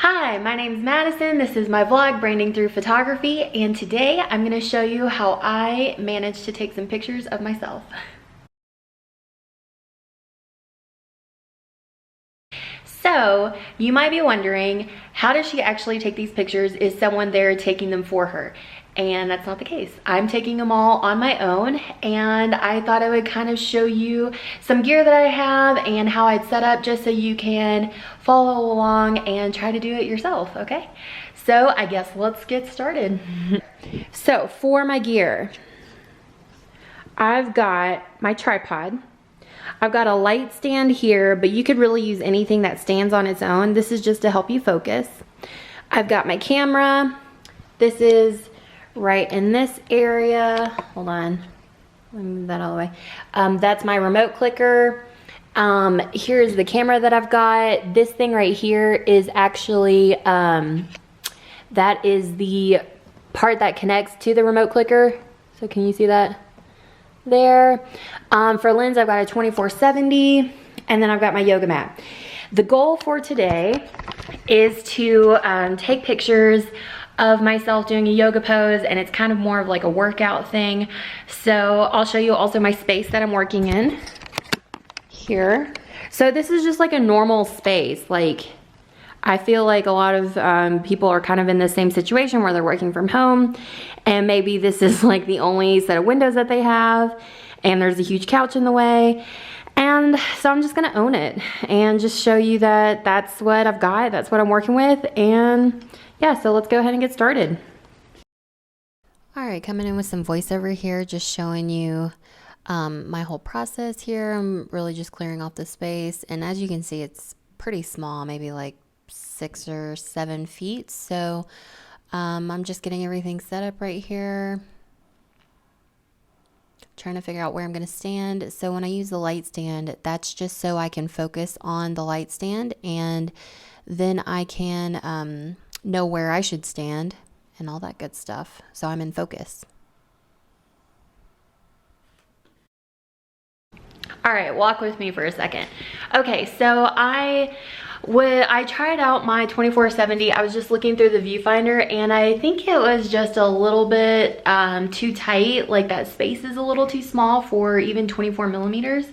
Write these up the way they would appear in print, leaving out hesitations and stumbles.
Hi, my name's Madison. This is my vlog, Branding Through Photography, and today I'm going to show you how I managed to take some pictures of myself. So, you might be wondering, how does she actually take these pictures? Is someone there taking them for her? And that's not the case. I'm taking them all on my own, and I thought I would kind of show you some gear that I have and how I'd set up just so you can follow along and try to do it yourself, okay? So I guess let's get started. So for my gear, I've got my tripod. I've got a light stand here, but you could really use anything that stands on its own. This is just to help you focus. I've got my camera. This is right in this area. Hold on, let me move that all the way. That's my remote clicker. Here's the camera that I've got. This thing right here is actually, that is the part that connects to the remote clicker. So can you see that? There. For lens, I've got a 24-70, and then I've got my yoga mat. The goal for today is to take pictures of myself doing a yoga pose, and it's kind of more of like a workout thing. So I'll show you also my space that I'm working in here. So this is just like a normal space. Like, I feel like a lot of people are kind of in the same situation where they're working from home, and maybe this is like the only set of windows that they have, and there's a huge couch in the way. And so I'm just gonna own it and just show you that that's what I've got, that's what I'm working with. And yeah, so let's go ahead and get started. All right, coming in with some voiceover here, just showing you my whole process here. I'm really just clearing off the space, and as you can see, it's pretty small, maybe like 6 or 7 feet. So I'm just getting everything set up right here, trying to figure out where I'm going to stand. So when I use the light stand, that's just so I can focus on the light stand, and then I can know where I should stand and all that good stuff. So I'm in focus. All right, walk with me for a second. Okay, so I tried out my 24-70. I was just looking through the viewfinder, and I think it was just a little bit too tight. Like, that space is a little too small for even 24 millimeters.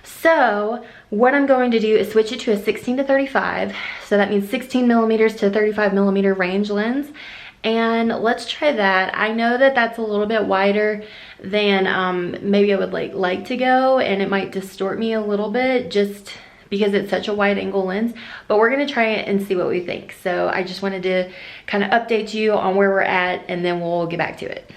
So what I'm going to do is switch it to a 16-35. So that means 16 millimeters to 35 millimeter range lens. And let's try that. I know that that's a little bit wider than maybe I would like to go, and it might distort me a little bit just because it's such a wide angle lens, but we're gonna try it and see what we think. So I just wanted to kind of update you on where we're at, and then we'll get back to it.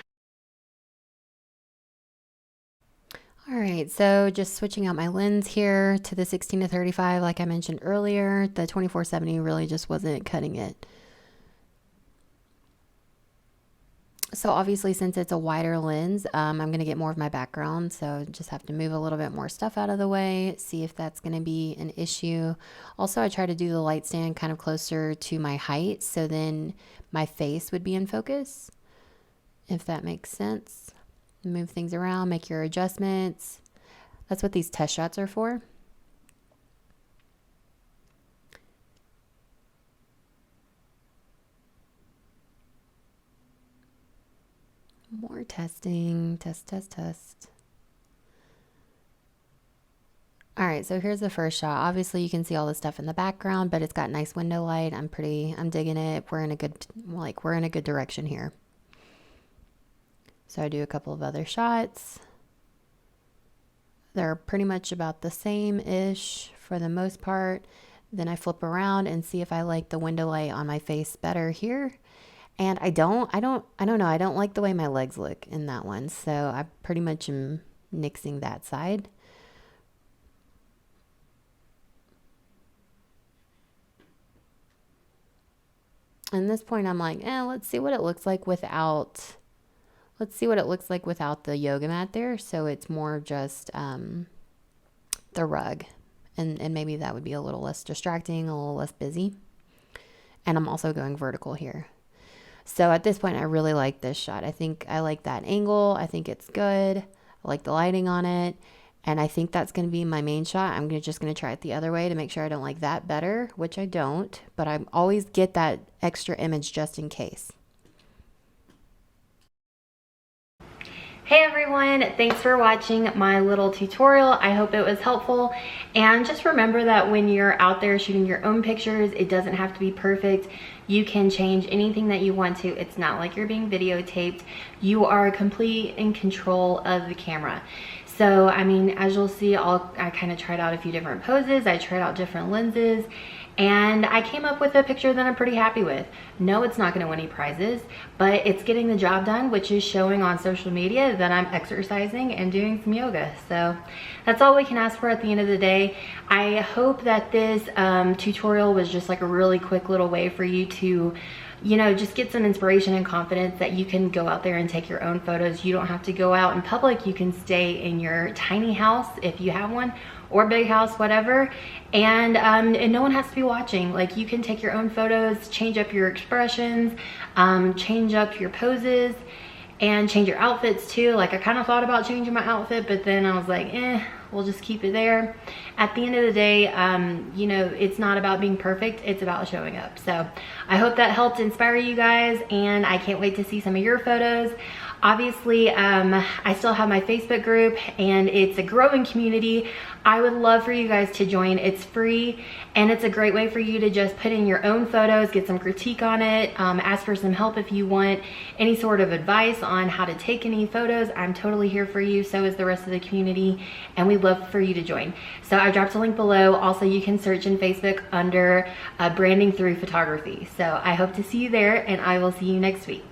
All right, so just switching out my lens here to the 16-35, like I mentioned earlier. The 24-70 really just wasn't cutting it. So obviously, since it's a wider lens, I'm going to get more of my background. So just have to move a little bit more stuff out of the way, see if that's going to be an issue. Also, I try to do the light stand kind of closer to my height, so then my face would be in focus, if that makes sense. Move things around, make your adjustments. That's what these test shots are for. More testing, test. All right, so here's the first shot. Obviously you can see all the stuff in the background, but it's got nice window light. I'm digging it. We're in a good direction here. So I do a couple of other shots. They're pretty much about the same-ish for the most part. Then I flip around and see if I like the window light on my face better here. And I don't know. I don't like the way my legs look in that one. So I pretty much am nixing that side. And this point I'm like, let's see what it looks like without the yoga mat there. So it's more just the rug. And maybe that would be a little less distracting, a little less busy. And I'm also going vertical here. So at this point, I really like this shot. I think I like that angle. I think it's good. I like the lighting on it. And I think that's going to be my main shot. I'm just going to try it the other way to make sure I don't like that better, which I don't, but I always get that extra image just in case. Hey everyone, thanks for watching my little tutorial. I hope it was helpful. And just remember that when you're out there shooting your own pictures, it doesn't have to be perfect. You can change anything that you want to. It's not like you're being videotaped. You are complete in control of the camera. So, I mean, as you'll see, I kind of tried out a few different poses. I tried out different lenses. And I came up with a picture that I'm pretty happy with. No, it's not gonna win any prizes, but it's getting the job done, which is showing on social media that I'm exercising and doing some yoga. So that's all we can ask for at the end of the day. I hope that this tutorial was just like a really quick little way for you to, you know, just get some inspiration and confidence that you can go out there and take your own photos. You don't have to go out in public. You can stay in your tiny house if you have one, or big house, whatever, and no one has to be watching. Like, you can take your own photos, change up your expressions, change up your poses, and change your outfits too. Like, I kind of thought about changing my outfit, but then I was like, we'll just keep it there. At the end of the day, you know, it's not about being perfect, it's about showing up. So I hope that helped inspire you guys, and I can't wait to see some of your photos. Obviously, I still have my Facebook group, and it's a growing community. I would love for you guys to join. It's free, and it's a great way for you to just put in your own photos, get some critique on it, ask for some help if you want any sort of advice on how to take any photos. I'm totally here for you. So is the rest of the community, and we'd love for you to join. So I dropped a link below. Also, you can search in Facebook under Branding Through Photography. So I hope to see you there, and I will see you next week.